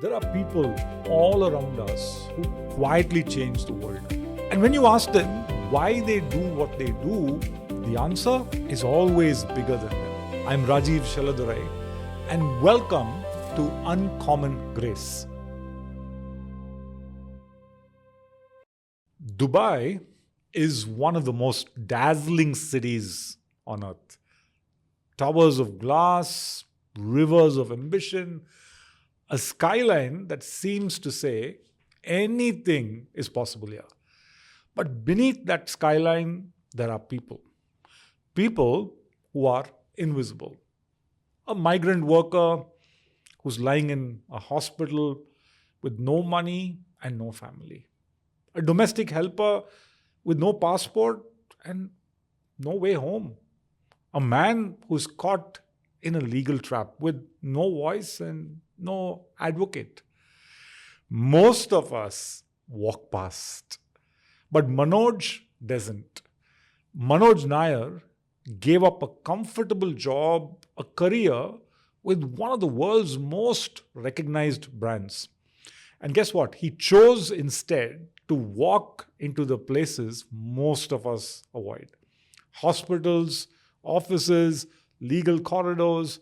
There are people all around us who quietly change the world. And when you ask them why they do what they do, the answer is always bigger than them. I'm Rajiv Shaladurai, and welcome to Uncommon Grace. Dubai is one of the most dazzling cities on earth. Towers of glass, rivers of ambition, a skyline that seems to say anything is possible here. But beneath that skyline, there are people. People who are invisible. A migrant worker who's lying in a hospital with no money and no family. A domestic helper with no passport and no way home. A man who's caught in a legal trap with no voice and no advocate. Most of us walk past, but Manoj doesn't. Manoj Nair gave up a comfortable job, a career with one of the world's most recognized brands. And guess what? He chose instead to walk into the places most of us avoid: hospitals, offices, legal corridors,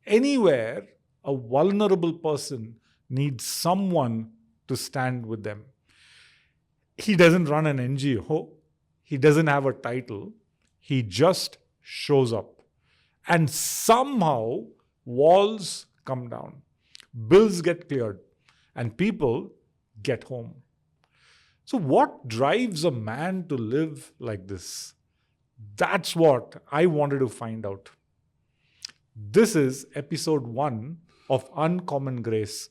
anywhere a vulnerable person needs someone to stand with them. He doesn't run an NGO, he doesn't have a title, he just shows up. And somehow walls come down, bills get cleared, and people get home. So, what drives a man to live like this? That's what I wanted to find out. This is episode 1 of Uncommon Grace.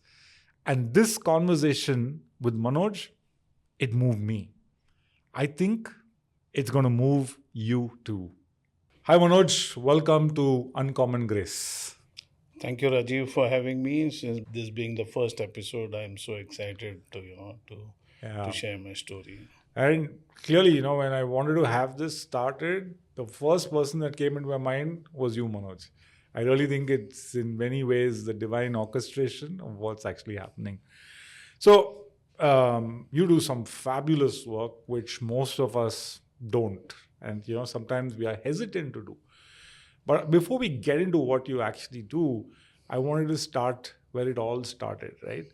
And this conversation with Manoj, it moved me. I think it's going to move you too. Hi Manoj, welcome to Uncommon Grace. Thank you, Rajiv, for having me. Since this being the first episode, I'm so excited to Yeah. share my story. And clearly, when I wanted to have this started, the first person that came into my mind was you, Manoj. I really think it's in many ways the divine orchestration of what's actually happening. So, you do some fabulous work, which most of us don't. And, sometimes we are hesitant to do. But before we get into what you actually do, I wanted to start where it all started, right?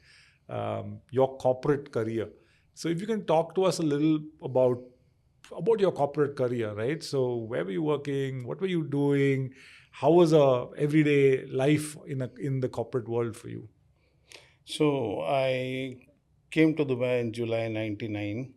Your corporate career. So if you can talk to us a little about your corporate career, right? So where were you working? What were you doing? How was a everyday life in the corporate world for you? So I came to Dubai in July 99,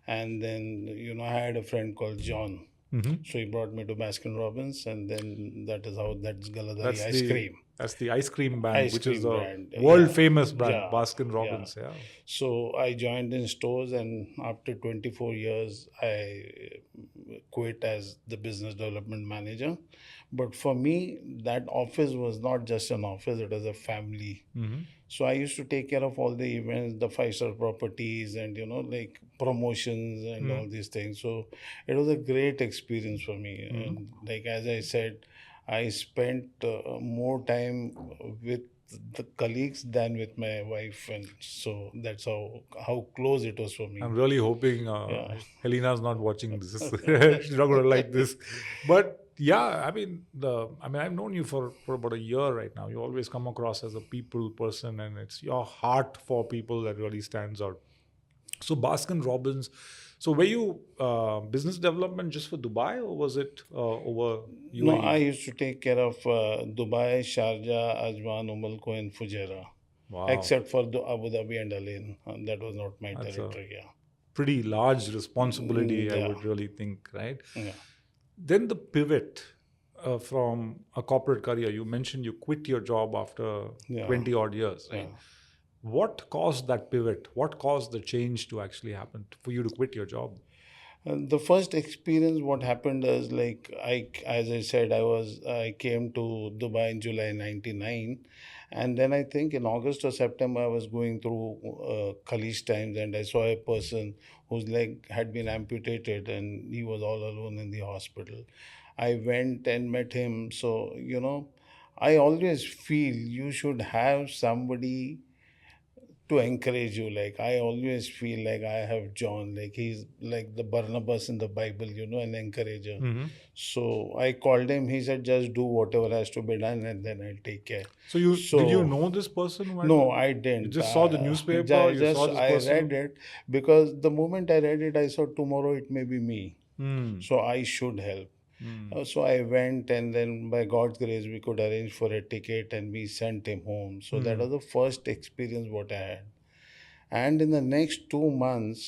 and then I had a friend called John. Mm-hmm. So he brought me to Baskin Robbins, and then that's Galadari That's ice the cream. that's the ice cream brand, Ice which is cream the brand. world Yeah. famous brand, Yeah. Baskin Yeah. Robbins. Yeah. So I joined in stores, and after 24 years, I quit as the business development manager. But for me, that office was not just an office, it was a family. Mm-hmm. So I used to take care of all the events, the five-star properties, and like promotions and all these things. So it was a great experience for me. And like as I said, I spent more time with the colleagues than with my wife, and so that's how close it was for I'm me. really hoping Yeah. Helena's not watching this. She's not going to like this. But yeah, I've known you for about a year right now. You always come across as a people person, and it's your heart for people that really stands out. So Baskin Robbins. So were you business development just for Dubai, or was it over No, I UAE? used to take care of Dubai, Sharjah, Ajman, Umm Quwain, and Fujairah, Wow, except for the Abu Dhabi and Alain. That was not my that's a territory. Yeah. pretty large responsibility, I Yeah. would really think, right? Yeah. Then the pivot from a corporate career, you mentioned you quit your job after Yeah. 20 odd years, Yeah. right? What caused that pivot? What caused the change to actually happen for you to quit your job? And the first experience, what happened is like as I said, I came to Dubai in July '99, and then I think in August or September I was going through Khalij times, and I saw a person whose leg had been amputated, and he was all alone in the hospital. I went and met him. So I always feel you should have somebody to encourage you. Like I always feel like I have John, like he's like the Barnabas in the Bible, an encourager. Mm-hmm. So I called him. He said, just do whatever has to be done, and then I'll take care. So did you So know this person who had no, done? I You didn't. just saw the newspaper. You saw this I read person. it because the moment I read it, I saw tomorrow it may be me. Hmm. So I should help. Hmm. So I went, and then by God's grace, we could arrange for a ticket, and we sent him home. So that Hmm. was the first experience what I had. And in the next 2 months,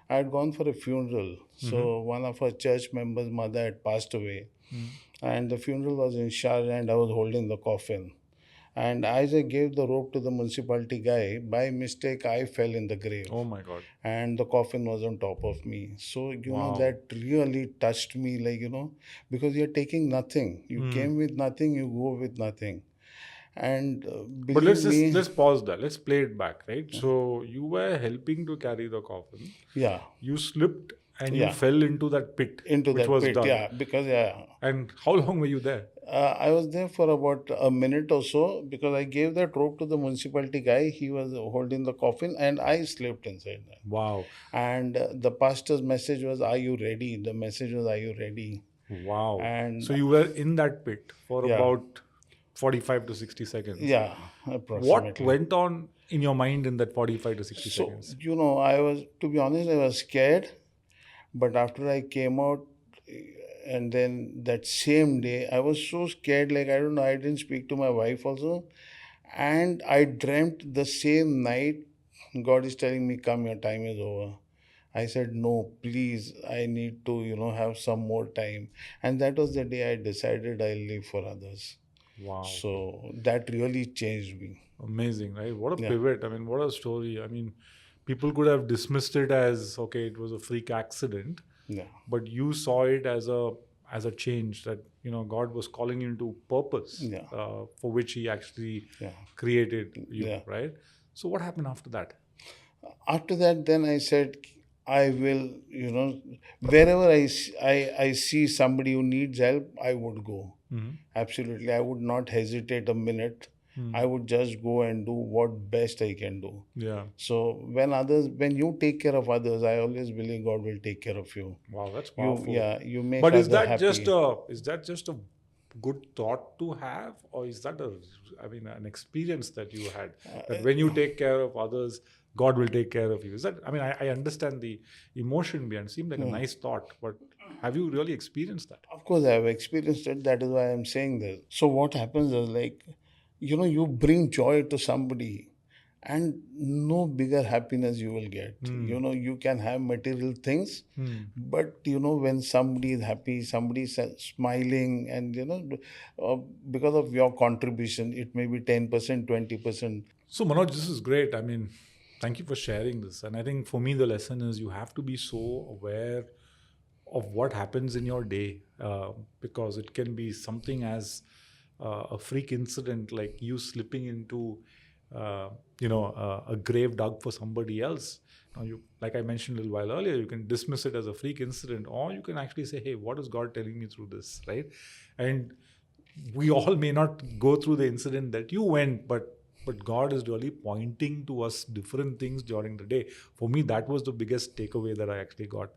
I had gone for a funeral. Mm-hmm. So one of our church members' mother had passed away, Hmm. and the funeral was in Shah, and I was holding the coffin. And as I gave the rope to the municipality guy, by mistake I fell in the grave, Oh my God. and the coffin was on top of me. So, Wow. that really touched me, like, because you're taking nothing. You Hmm. came with nothing, you go with nothing. And But believe me, let's pause that. Let's play it back, right? So you were helping to carry the coffin. yeah, You slipped and you yeah, fell into that pit, into which that was pit, dug. yeah, because, yeah. And how long were you there? I was there for about a minute or so because I gave that rope to the municipality guy. He was holding the coffin, and I slipped inside that. Wow. And the pastor's message was, "Are you ready?" The message was, "Are you ready?" Wow. And So you were in that pit for yeah, about 45 to 60 seconds. yeah, What approximately. went on in your mind in that 45 to 60 So, seconds? I was, to be honest, I was scared. But after I came out, and then that same day, I was so scared. Like, I don't know, I didn't speak to my wife also. And I dreamt the same night, God is telling me, come, your time is over. I said, no, please, I need to, have some more time. And that was the day I decided I'll live for others. Wow. So that really changed me. Amazing, right? What a Yeah, pivot. I mean, what a story. I mean, people could have dismissed it as, okay, it was a freak accident, yeah, but you saw it as a change that, God was calling you into purpose, yeah, for which he actually yeah, created you, yeah. right? So what happened after that? After that, then I said, I will, wherever I see somebody who needs help, I would go. Mm-hmm. Absolutely. I would not hesitate a minute. I would just go and do what best I can do. Yeah. So when you take care of others, I always believe God will take care of you. Wow, that's You, powerful. yeah, you make But other happy. is that just a good thought to have, or is that an experience that you had that when you take care of others, God will take care of you? Is that? I understand the emotion behind. It seemed like a nice thought, but have you really experienced that? Of course, I have experienced it. That is why I'm saying this. So what happens is, like, you bring joy to somebody, and no bigger happiness you will get. You can have material things, but when somebody is happy, somebody is smiling, and uh, because of your contribution, it may be 10%, 20%. So, Manoj, this is great. Thank you for sharing this. And I think for me, the lesson is you have to be so aware of what happens in your day, because it can be something as a freak incident like you slipping into a grave dug for somebody else. Now, like I mentioned a little while earlier, you can dismiss it as a freak incident, or you can actually say, hey, what is God telling me through this, right? And we all may not go through the incident that you went, but God is really pointing to us different things during the day. For me, that was the biggest takeaway that I actually got.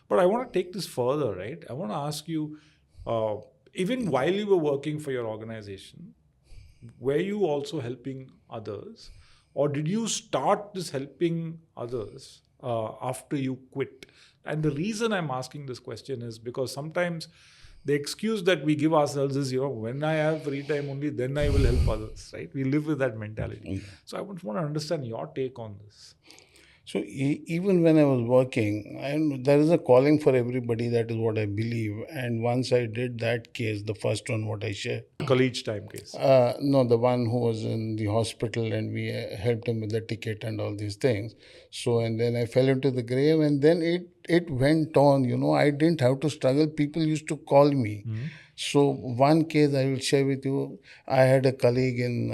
But I want to take this further, right? I want to ask you, uh, even while you were working for your organization, were you also helping others, or did you start this helping others after you quit? And the reason I'm asking this question is because sometimes the excuse that we give ourselves is, when I have free time only, then I will help others, right? We live with that mentality. So I want to understand your take on this. So even when I was working, and there is a calling for everybody. That is what I believe. And once I did that case, the first one, what I shared. College time case. No, the one who was in the hospital, and we helped him with the ticket and all these things. So, and then I fell into the grave, and then it went on. I didn't have to struggle. People used to call me. So, one case I will share with you. I had a colleague in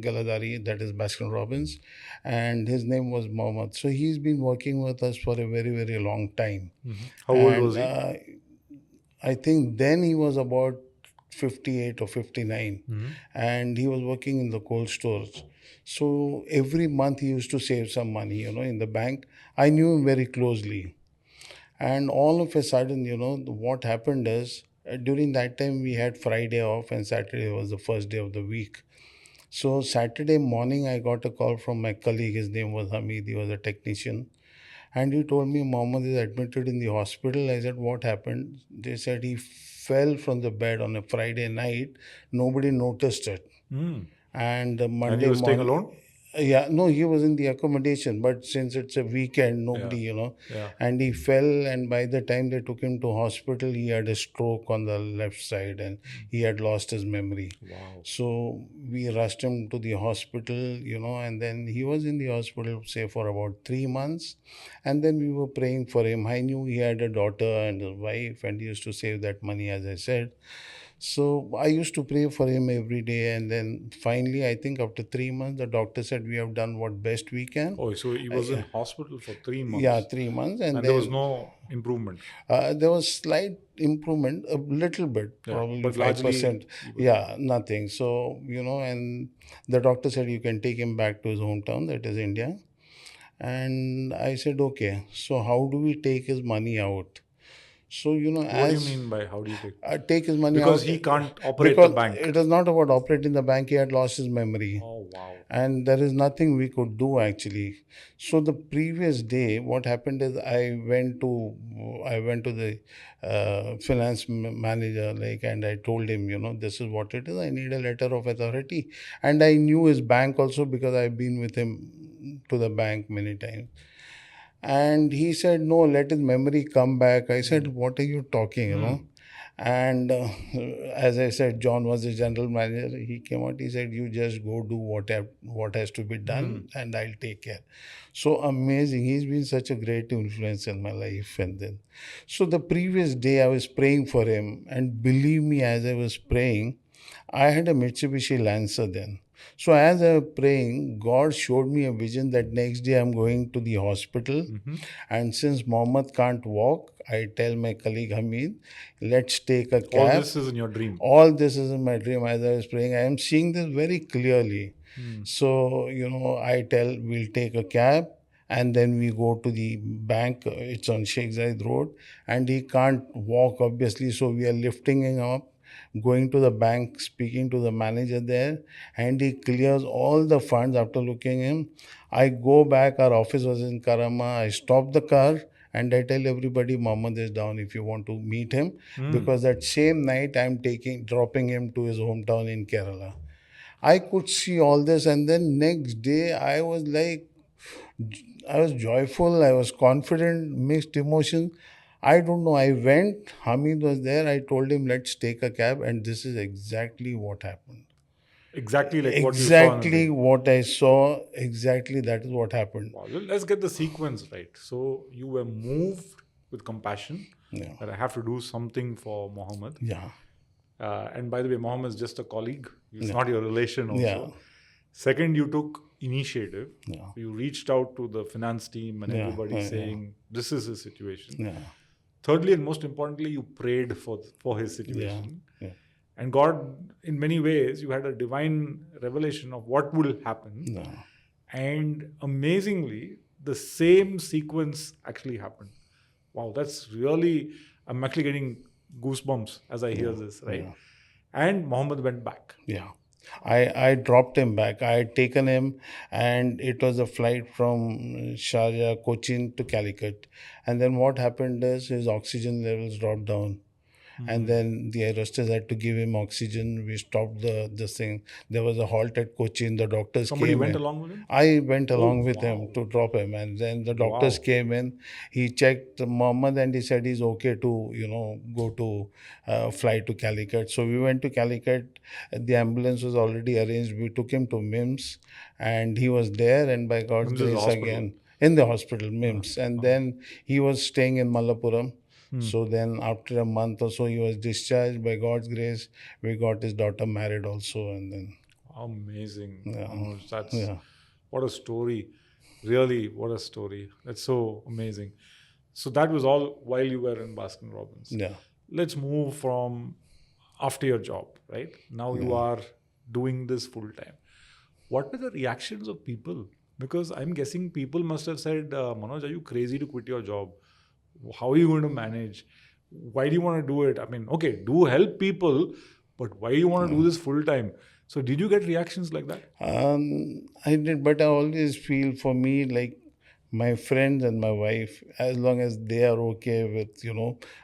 Galadari, that is Baskin Robbins, and his name was Mohammed. So, he's been working with us for a very, very long time. How old was And he? I think then he was about 58 or 59, and he was working in the cold stores. So every month he used to save some money, in the bank. I knew him very closely. And all of a sudden, what happened is during that time we had Friday off and Saturday was the first day of the week. So Saturday morning, I got a call from my colleague. His name was Hamid. He was a technician. And he told me Mohammed is admitted in the hospital. I said, what happened? They said he fell from the bed on a Friday night. Nobody noticed it. Hmm. And And he Monday was staying morning, alone? yeah, no, he was in the accommodation, but since it's a weekend, Yeah. nobody, Yeah. and he fell. And by the time they took him to hospital, he had a stroke on the left side and he had lost his memory. Wow. So we rushed him to the hospital, and then he was in the hospital, say, for about 3 months. And then we were praying for him. I knew he had a daughter and a wife, and he used to save that money, as I said. So I used to pray for him every day. And then finally, I think after 3 months, the doctor said, we have done what best we can. Oh, so he was in hospital for three Yeah, months 3 months. And and there was then no improvement. there was slight improvement, a little bit, Yeah. probably But largely 5%. he was Yeah, nothing. So, and the doctor said, you can take him back to his hometown, that is India. And I said, okay, so how do we take his money out? So, What do you as mean by how do you take? take his money Because out, he can't operate the because bank. it is not about operating the bank. He had lost his memory, Oh, wow. and there is nothing we could do actually. So the previous day, what happened is I went to the finance manager, like, and I told him, this is what it is. I need a letter of authority, and I knew his bank also because I've been with him to the bank many times. And he said, no, let his memory come back. I said, what are you talking, And as I said, John was the general manager. He came out, he said, you just go do what has to be done, and I'll take care. So amazing. He's been such a great influence in my life. And then, so the previous day I was praying for him, and believe me, as I was praying, I had a Mitsubishi Lancer then. So as I was praying, God showed me a vision that next day I'm going to the hospital. And since Mohammed can't walk, I tell my colleague Hamid, let's take a All cab. this is in your dream. All this is in my dream as I was praying. I am seeing this very clearly. So, I tell, we'll take a cab and then we go to the bank. It's on Sheikh Zayed Road, and he can't walk, obviously. So, we are lifting him up, going to the bank, speaking to the manager there, and he clears all the funds after looking him. I go back, our office was in Karama. I stop the car and I tell everybody Mohammed is down if you want to meet him, because that same night I'm dropping him to his hometown in Kerala. I could see all this, and then next day I was joyful, I was confident, mixed emotions. I don't know. I went, Hamid was there, I told him, let's take a cab, and this is exactly what happened. Exactly like what you saw in the Exactly dream. what I saw, exactly that is what happened. Wow. Let's get the sequence right. So you were moved with compassion Yeah. that I have to do something for Mohammed. Yeah. And by the way, Mohammed is just a colleague. He's Yeah. not your relation Yeah. also. Second, you took initiative. Yeah. You reached out to the finance team and Yeah. everybody Yeah. saying, this is his situation. Yeah. Thirdly, and most importantly, you prayed for his Yeah. situation. Yeah. And God, in many ways, you had a divine revelation of what will happen. Yeah. And amazingly, the same sequence actually happened. Wow, that's really, I'm actually getting goosebumps as I hear this, right? Yeah. And Mohammed went back. Yeah. I dropped him back. I had taken him, and it was a flight from Sharjah, Cochin to Calicut. And then what happened is his oxygen levels dropped down. And then the aerosters had to give him oxygen. We stopped this thing. There was a halt at Cochin. The doctors Somebody came went in. along with him? I went Oh, along with him wow. to drop him, and then the doctors Wow. came in. He checked Mohammed, and he said he's okay to, go to fly to Calicut. So we went to Calicut. The ambulance was already arranged. We took him to MIMS, and he was there. And by God's Mims is a grace, hospital. again in the hospital, MIMS, and then he was staying in Malappuram. So then, after a month or so, he was discharged. By God's grace, we got his daughter married also, and then Amazing. yeah, Manoj, that's yeah, what a story. Really, what a story. That's so amazing. So that was all while you were in Baskin Robbins. yeah, Let's move from after your job, right? Now you yeah. are doing this full time. what were the reactions of people? Because I'm guessing people must have said, Manoj, are you crazy to quit your job? How are you going to manage? Why do you want to do it? I mean, okay, do help people, but why do you want to do this full time? So, did you get reactions like that? I did, but I always feel for me like my friends and my wife, as long as they are okay with,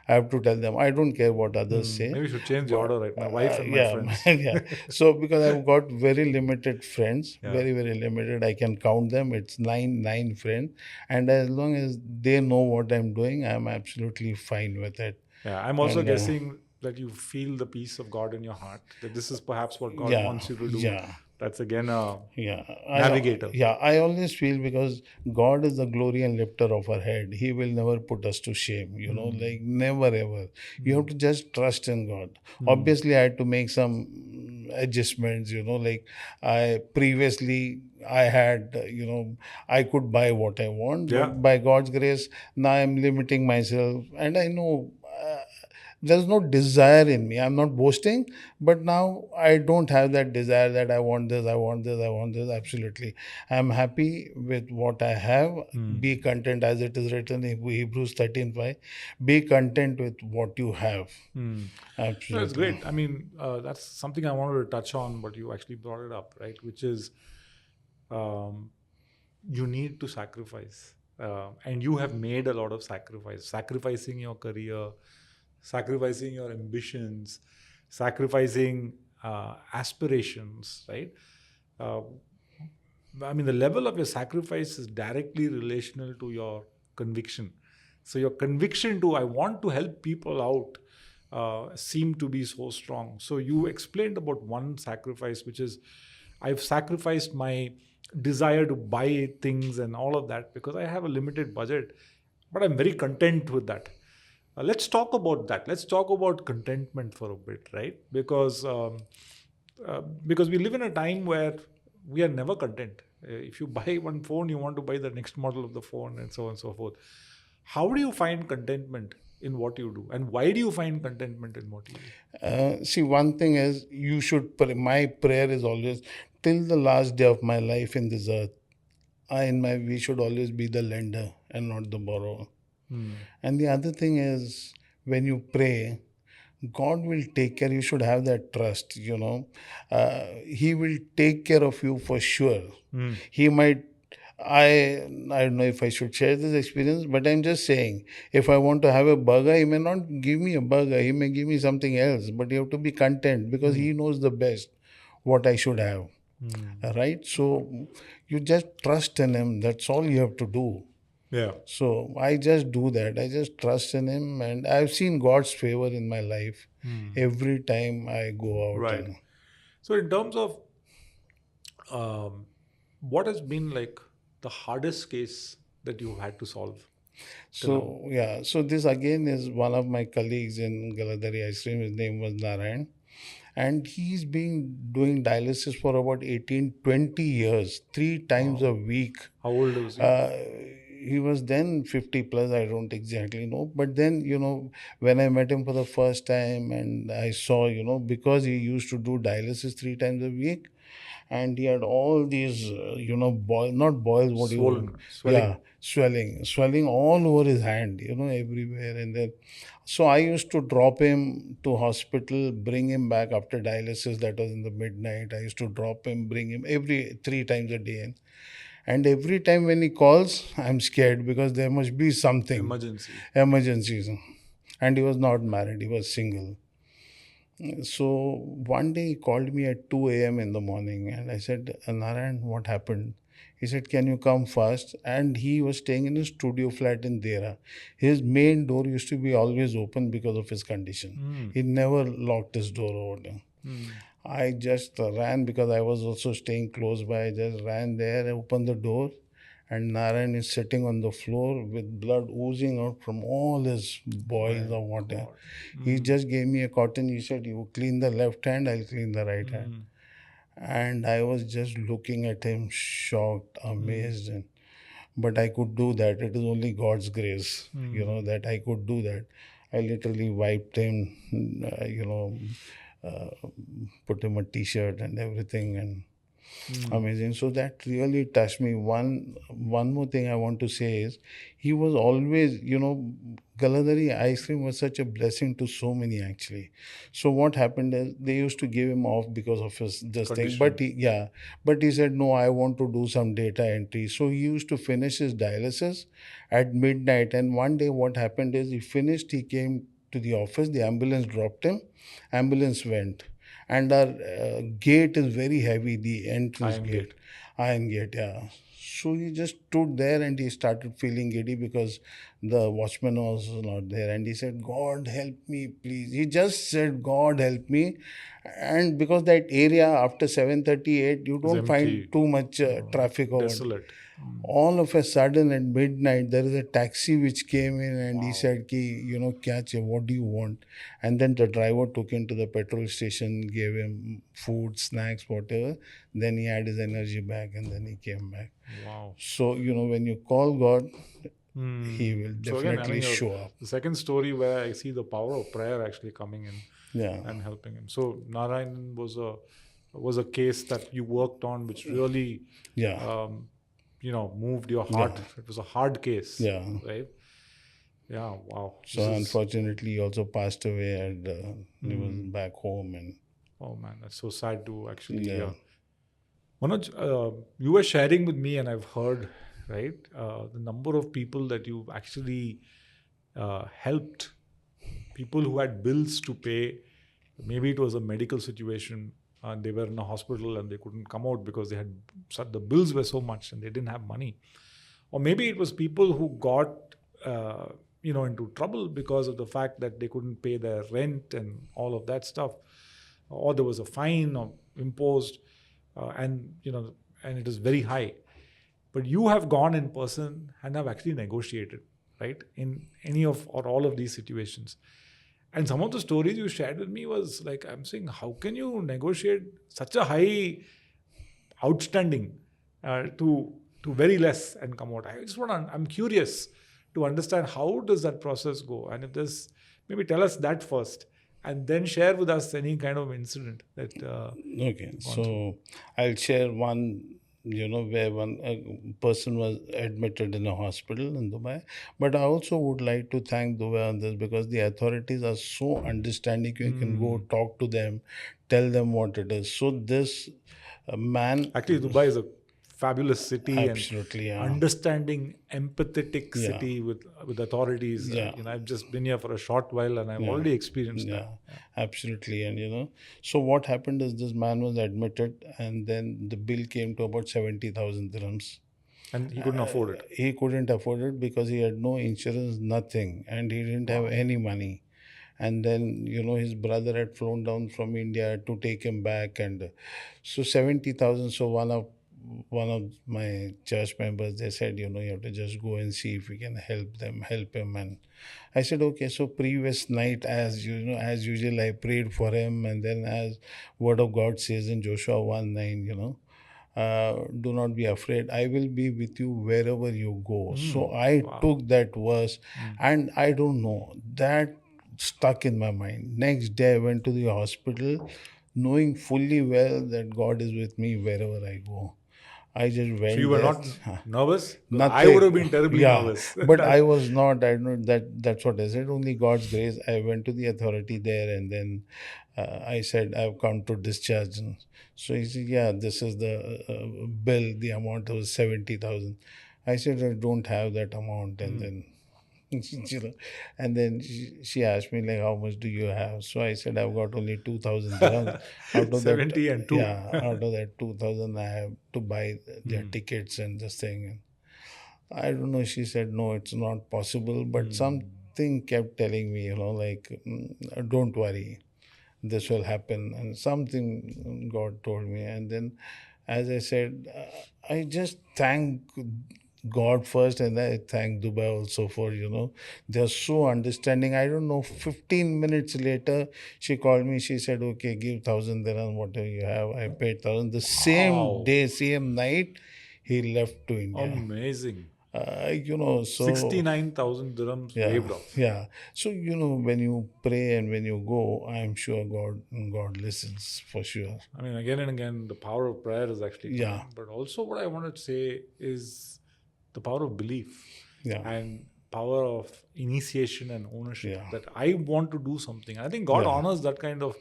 I have to tell them. I don't care what others say, Maybe we should change the but order, right? My wife and my yeah, friends. yeah. So because I've got very limited friends, Yeah. very very limited. I can count them. It's nine friends, and as long as they know what I'm doing, I'm absolutely fine with it. Yeah, I'm also And guessing that you feel the peace of God in your heart, that this is perhaps what God yeah, wants you to do. yeah. That's again a Yeah, navigator. I always feel because God is the glory and lifter of our head. He will never put us to shame. Like never ever. You have to just trust in God. Obviously, I had to make some adjustments. Like I had, I could buy what I want, Yeah. but by God's grace, now I'm limiting myself, and I know. There's no desire in me. I'm not boasting, but now I don't have that desire that I want this, I want this, I want this. Absolutely. I'm happy with what I have. Be content, as it is written in Hebrews 13:5. Be content with what you have. That's Absolutely. great. I mean, that's something I wanted to touch on, but you actually brought it up, right? Which is um, you need to sacrifice. And you have made a lot of sacrifice, sacrificing your career, sacrificing your ambitions, sacrificing aspirations, right? Uh, I mean, the level of your sacrifice is directly relational to your conviction. So your conviction to I want to help people out seem to be so strong. So you explained about one sacrifice, which is I've sacrificed my desire to buy things and all of that because I have a limited budget, but I'm very content with that. Let's talk about that. Let's talk about contentment for a bit, right? Because we live in a time where we are never content. If you buy one phone, you want to buy the next model of the phone, and so on and so forth. How do you find contentment in what you do, and why do you find contentment in what you do? See, one thing is you should pray. My prayer is always till the last day of my life in this earth. We should always be the lender and not the borrower. And the other thing is when you pray, God will take care. You should have that trust. He will take care of you for sure. He might. I don't know if I should share this experience, but I'm just saying, if I want to have a burger, he may not give me a burger. He may give me something else, but you have to be content because he knows the best what I should have. Right? So you just trust in him. That's all you have to do. Yeah. So I just do that. I just trust in him, and I've seen God's favor in my life every time I go out. Right. So, in terms of what has been like the hardest case that you've had to solve till now? So yeah, so this again is one of my colleagues in Galadari Ice Cream. His name was Narayan, and he's been doing dialysis for about 18, 20 years, three times a week. How old was he? He was then 50 plus, I don't exactly know. But then, when I met him for the first time and I saw, because he used to do dialysis three times a week, and he had all these, not boils, what do you, Swollen, yeah, swelling. swelling all over his hand, everywhere. And then, so I used to drop him to hospital, bring him back after dialysis. That was in the midnight. I used to drop him, bring him every three times a day. And every time when he calls, I'm scared because there must be something, Emergency. emergencies. And he was not married, he was single. So one day he called me at 2 a.m. in the morning and I said, Narayan, what happened? He said, can you come first? And he was staying in a studio flat in Dera. His main door used to be always open because of his condition. He never locked his door over there. I just ran because I was also staying close by. I just ran there, opened the door, and Narayan is sitting on the floor with blood oozing out from all his boils or whatever. He just gave me a cotton. He said, you clean the left hand, I'll clean the right hand. And I was just looking at him, shocked, amazed. But I could do that. It is only God's grace, that I could do that. I literally wiped him, uh, put him a t-shirt and everything. And Mm. Amazing. So that really touched me. One more thing I want to say is he was always, Galadari ice cream was such a blessing to so many actually. So what happened is they used to give him off because of his this thing. Condition. But he said, no, I want to do some data entry. So he used to finish his dialysis at midnight. And one day what happened is he finished, he came to the office, the ambulance dropped him, ambulance went, and our gate is very heavy, the entrance Iron gate, Gate. iron gate, yeah. So he just stood there and he started feeling giddy because the watchman was not there, and he said, God help me, please. He just said, God help me. And because that area after 7:38 you It's don't find empty. too much traffic over. Desolate. Mm. All of a sudden at midnight there is a taxi which came in, and he Wow. said ki, kya chahiye, what do you want? And then the driver took him to the petrol station, gave him food, snacks, whatever. Then he had his energy back and then he came back. Wow. So when you call God, he Hmm. will So again, I definitely mean, show up. the second story where I see the power of prayer actually coming in Yeah, and helping him. So Narayan was a case that you worked on, which really, yeah, um, moved your yeah, heart. It was a hard case, yeah. right? Yeah. Wow. This So is. unfortunately he also passed away, and he was Hmm. back home. And Oh man, that's so sad to actually yeah, hear. Manoj, you were sharing with me, and I've heard, right, the number of people that you've actually helped, people who had bills to pay. Maybe it was a medical situation and they were in a hospital and they couldn't come out because they had the bills were so much and they didn't have money. Or maybe it was people who got into trouble because of the fact that they couldn't pay their rent and all of that stuff, or there was a fine or imposed, and it is very high. But you have gone in person and have actually negotiated, right, in any of or all of these situations. And some of the stories you shared with me was like, I'm saying, how can you negotiate such a high outstanding to very less and come out? I just want to, I'm curious to understand how does that process go, and if there's, maybe tell us that first, and then share with us any kind of incident that okay. you've gone through. So I'll share one, where one person was admitted in a hospital in Dubai. But I also would like to thank Dubai on this because the authorities are so understanding. You can go Hmm. talk to them, tell them what it is. So this man, Actually, Dubai is a fabulous city and absolutely, yeah, understanding, empathetic yeah, city with authorities. yeah. I've just been here for a short while and I've Yeah, already experienced yeah, that. Yeah. absolutely. And so what happened is this man was admitted, and then the bill came to about 70,000 dirhams. And he couldn't afford it. He couldn't afford it because he had no insurance, nothing, and he didn't have Wow. any money. And then his brother had flown down from India to take him back, and so 70,000. So one of my church members, they said, you have to just go and see if we can help him. And I said, okay. So previous night, as usual, I prayed for him, and then as Word of God says in Joshua 1:9, do not be afraid. I will be with you wherever you go. So Mm. I Wow. took that verse, Mm. and I don't know, that stuck in my mind. Next day, I went to the hospital, knowing fully well that God is with me wherever I go. I just So you went were there. not nervous? Because I would have Nothing. been terribly Yeah. nervous. But I That. was not. I know that's what I said. Only God's grace. I went to the authority there, and then I said, I've come to discharge. And so he said, yeah, this is the bill. The amount was 70,000. I said, I don't have that amount. And Mm. then you know, and then she asked me like, how much do you have? So I said, I've got only 2,000 dirhams. Out of that, 70 and 2. yeah, out of that 2,000, I have to buy their Mm. tickets and this thing. I don't know. She said, no, it's not possible. But Mm. something kept telling me, like, don't worry, this will happen. And something God told me. And then, as I said, I just thank God first, and I thank Dubai also for, they're so understanding. I don't know, 15 minutes later, she called me. She said, okay, give 1,000 dirham, whatever you have. I paid 1,000. The same Wow. day, same night, he left to India. Amazing. So 69,000 dirhams yeah, waived off. yeah. So when you pray and when you go, I'm sure God listens for sure. I mean, again and again, the power of prayer is actually Yeah, coming. But also, what I want to say is the power of belief yeah, and power of initiation and ownership, yeah, that I want to do something. I think God yeah, honors that kind of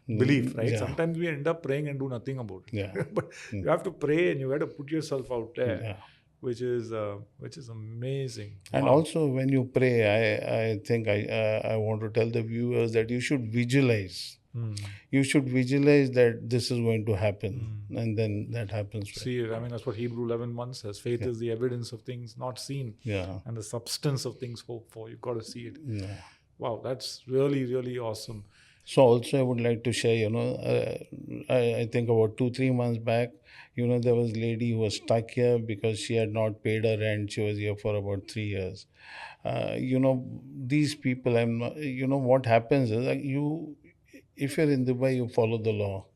belief, right? yeah, Sometimes we end up praying and do nothing about yeah, it. But mm, you have to pray and you have to put yourself out there, yeah. which is amazing. And Wow. also, when you pray, I think I want to tell the viewers that you should visualize. Hmm. You should visualize that this is going to happen, Hmm. and then that happens. See, I mean, that's what Hebrew 11:1 says. Faith Yeah, is the evidence of things not seen yeah, and the substance of things hoped for. You've got to see it. yeah. Wow, that's really, really awesome. So also I would like to share, I think about 2 3 months back, there was a lady who was stuck here because she had not paid her rent. She was here for about 3 years. These people, I'm not, what happens is like if you're in Dubai, you follow the law.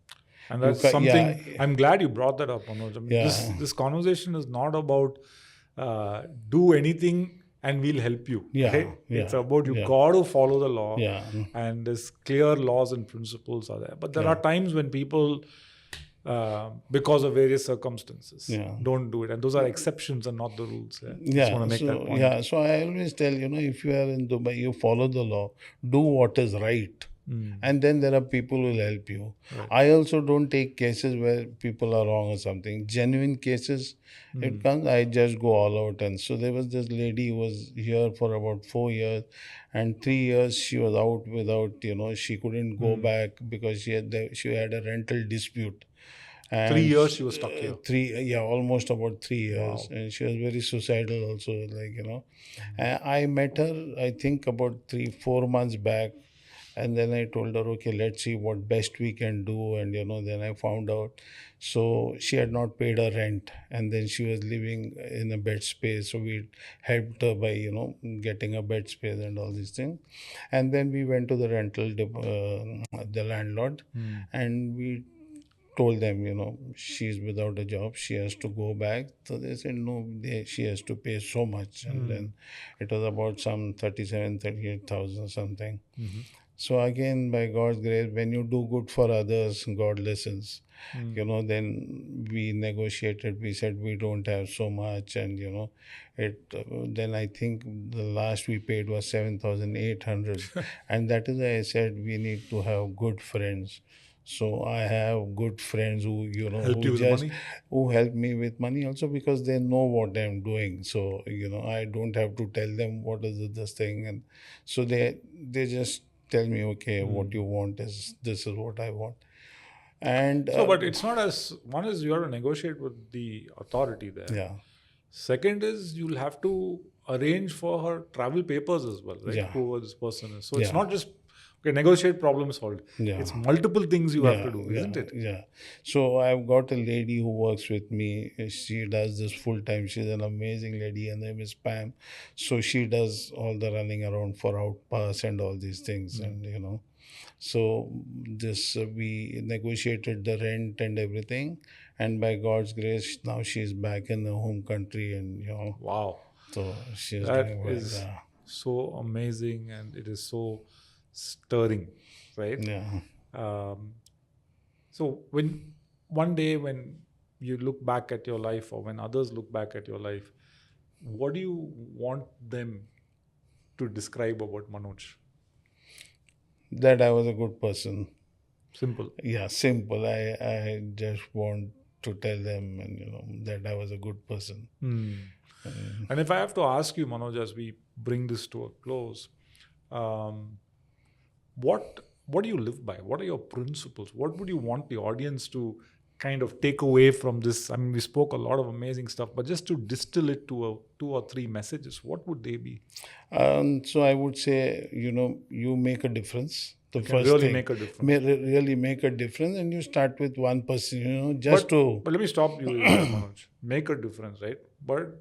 And You that's can, yeah, something I'm glad you brought that up, Manoj. I mean, this yeah, this conversation is not about do anything and we'll help you, yeah, right? It's yeah, about you yeah, got to follow the law, yeah, and there's clear laws and principles are there. But there yeah, are times when people, because of various circumstances, yeah. don't do it, and those are exceptions and not the rules. Yeah? Just want Yeah, to make that so point. yeah, so I always tell, if you are in Dubai, you follow the law, do what is right, Mm, and then there are people who will help you. right. I also don't take cases where people are wrong or something. Genuine cases, it Mm, comes, I just go all out. And so there was this lady who was here for about 4 years, and 3 years she was out without, she couldn't go mm. back because she had a rental dispute. Three And years she was stuck here. yeah, almost about 3 years, Wow. and she was very suicidal also, like. I met her, I think, about 3 4 months back, and then I told her, okay, let's see what best we can do. And then I found out, so she had not paid her rent, and then she was living in a bed space, so we helped her by getting a bed space and all these things. And then we went to the the landlord, Mm, and we told them, she's without a job, she has to go back. So they said no, she has to pay so much. And mm, then it was about some 38,000 something. mm-hmm, So again, by God's grace, when you do good for others, God listens. mm. Then we negotiated. We said we don't have so much, and it. Then I think the last we paid was 7,800, and that is why I said we need to have good friends. So I have good friends who Helped you with the money? who help me with money also, because they know what I'm doing. So I don't have to tell them what is this thing, and so they just tell me, okay, what Mm. you want is this is what I want. And So, but it's not as one is you have to negotiate with the authority there. yeah, Second is you'll have to arrange for her travel papers as well, right? yeah, Whoever this person is. So it's yeah, not just okay, negotiate, problem solved. yeah, It's multiple things you have yeah, to do, yeah, isn't it? yeah. So I've got a lady who works with me. She does this full time. She's an amazing lady. Her name is Pam. So she does all the running around for Outpass and all these things, Mm. and so this we negotiated the rent and everything, and by God's grace, now she's back in the home country, and Wow. so she's That doing well. is so amazing and it is so stirring, right? Yeah. Um, so when one day when you look back at your life or when others look back at your life, what do you want them to describe about Manoj? That I was a good person. Simple. Yeah, simple. I just want to tell them, and that I was a good person. Hmm. And And if I have to ask you, Manoj, as we bring this to a close, um, what do you live by? What are your principles? What would you want the audience to kind of take away from this? I mean, we spoke a lot of amazing stuff, but just to distill it to two or three messages, what would they be? so I would say, you make a difference. The You can first really thing, make a difference. really make a difference, and you start with one person, But just to. but let me stop you here, Manoj. Make a difference, right? But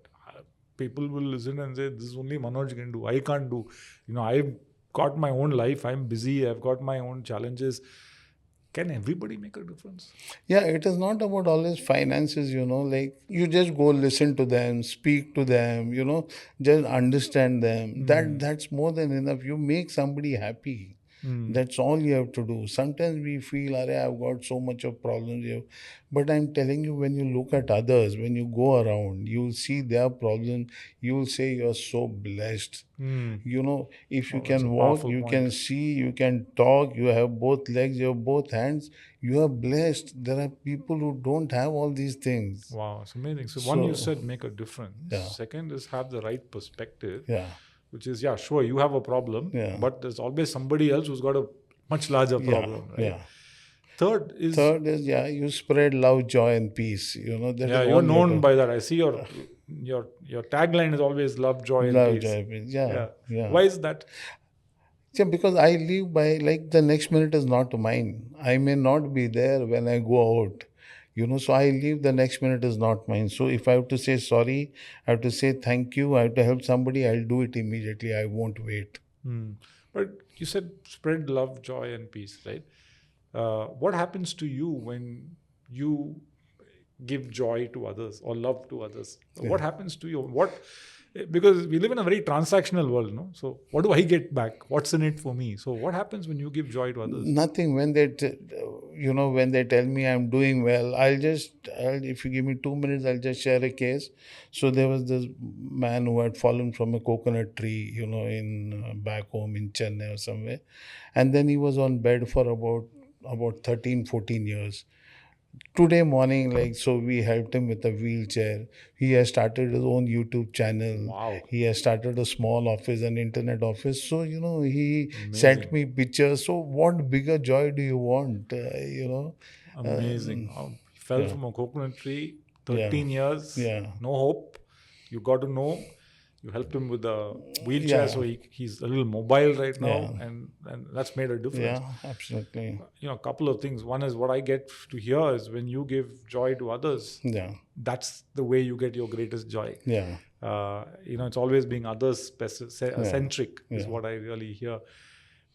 people will listen and say, "This is only Manoj can do. I can't do." I've got my own life. I'm busy. I've got my own challenges. Can everybody make a difference? Yeah, it is not about always finances, like you just go listen to them, speak to them, just understand them. That's more than enough. You make somebody happy. That's all you have to do. Sometimes we feel, Arey, I've got so much of problems here. But I'm telling you, when you look at others, when you go around, you'll see their problems, you'll say you're so blessed. If you Oh, that's a can walk, powerful you point. can see, you can talk, you have both legs, you have both hands, you are blessed. There are people who don't have all these things. Wow, it's amazing. So one, you So, said make a difference. yeah, Second is have the right perspective, yeah, which is, yeah, sure, you have a problem, yeah, but there's always somebody else who's got a much larger yeah, problem, right? yeah. Third is, Third is, yeah, you spread love, joy, and peace. That yeah, is you're all you have known to. by that. I see your tagline is always love, joy, and Love, peace. joy, peace. Yeah, Yeah. yeah. Why is that? Yeah, because I live by, like, the next minute is not mine. I may not be there when I go out. So I leave, the next minute is not mine. So if I have to say sorry, I have to say thank you, I have to help somebody, I'll do it immediately. I won't wait. Hmm. But you said spread love, joy, and peace, right? What happens to you when you give joy to others or love to others? Yeah. What happens to you? Because we live in a very transactional world, no? So what do I get back? What's in it for me? So what happens when you give joy to others? Nothing. When they tell me I'm doing well, if you give me 2 minutes, I'll just share a case. So there was this man who had fallen from a coconut tree, in back home in Chennai or somewhere, and then he was on bed for about 13, 14 years. Today morning, like, so we helped him with a wheelchair. He has started his own YouTube channel. Wow. He has started a small office, an internet office. So, he sent Amazing. me pictures. So what bigger joy do you want? Amazing. He fell Yeah, from a coconut tree, yeah, 13 years, yeah, no hope. You got to know. You helped him with a wheelchair, yeah, so he's a little mobile right yeah, now, and that's made a difference. yeah, absolutely. A couple of things. One is what I get to hear is when you give joy to others, Yeah, that's the way you get your greatest joy. yeah, It's always being others yeah, centric is yeah, what I really hear.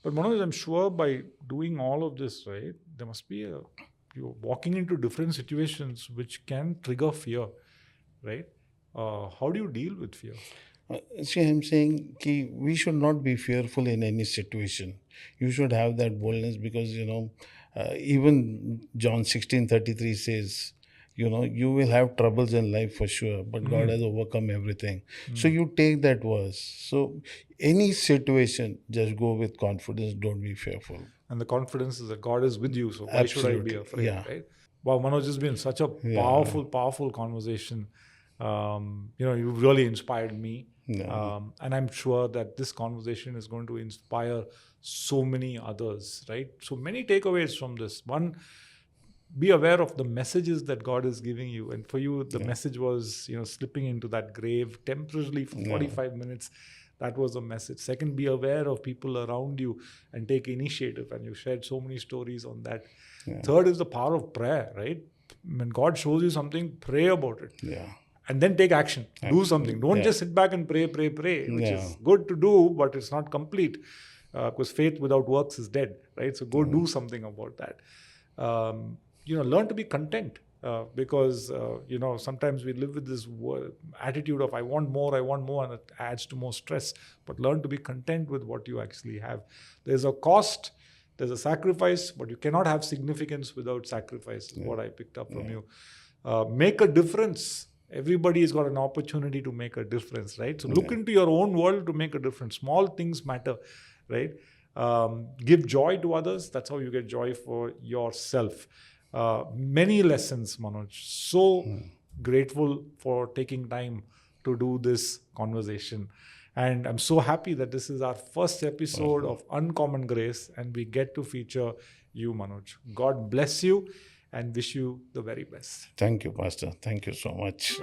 But Manoj, I'm sure by doing all of this, right, there must be you're walking into different situations which can trigger fear, right? How do you deal with fear? See, I'm saying we should not be fearful in any situation. You should have that boldness because, even John 16:33 says, you will have troubles in life for sure, but God has overcome everything. So you take that verse. So any situation, just go with confidence. Don't be fearful. And the confidence is that God is with you, so why should I be Absolutely. afraid, Yeah. right? Wow, Manoj, has been such a Yeah. powerful conversation. You've really inspired me. Yeah. And I'm sure that this conversation is going to inspire so many others, right? So many takeaways from this. One, be aware of the messages that God is giving you. And for you, the message was, slipping into that grave temporarily for 45 minutes. That was a message. Second, be aware of people around you and take initiative. And you shared so many stories on that. Third is the power of prayer, right? When God shows you something, pray about it. Yeah. And then take action. Do something. Don't just sit back and pray, which is good to do, but it's not complete. Because faith without works is dead, right? So go do something about that. Learn to be content. Because sometimes we live with this attitude of I want more, and it adds to more stress. But learn to be content with what you actually have. There's a cost, there's a sacrifice, but you cannot have significance without sacrifice, is what I picked up from you. Make a difference. Everybody has got an opportunity to make a difference, right? So look into your own world to make a difference. Small things matter, right? Give joy to others. That's how you get joy for yourself. Many lessons, Manoj. So grateful for taking time to do this conversation. And I'm so happy that this is our first episode of Uncommon Grace and we get to feature you, Manoj. God bless you and wish you the very best. Thank you, Pastor. Thank you so much.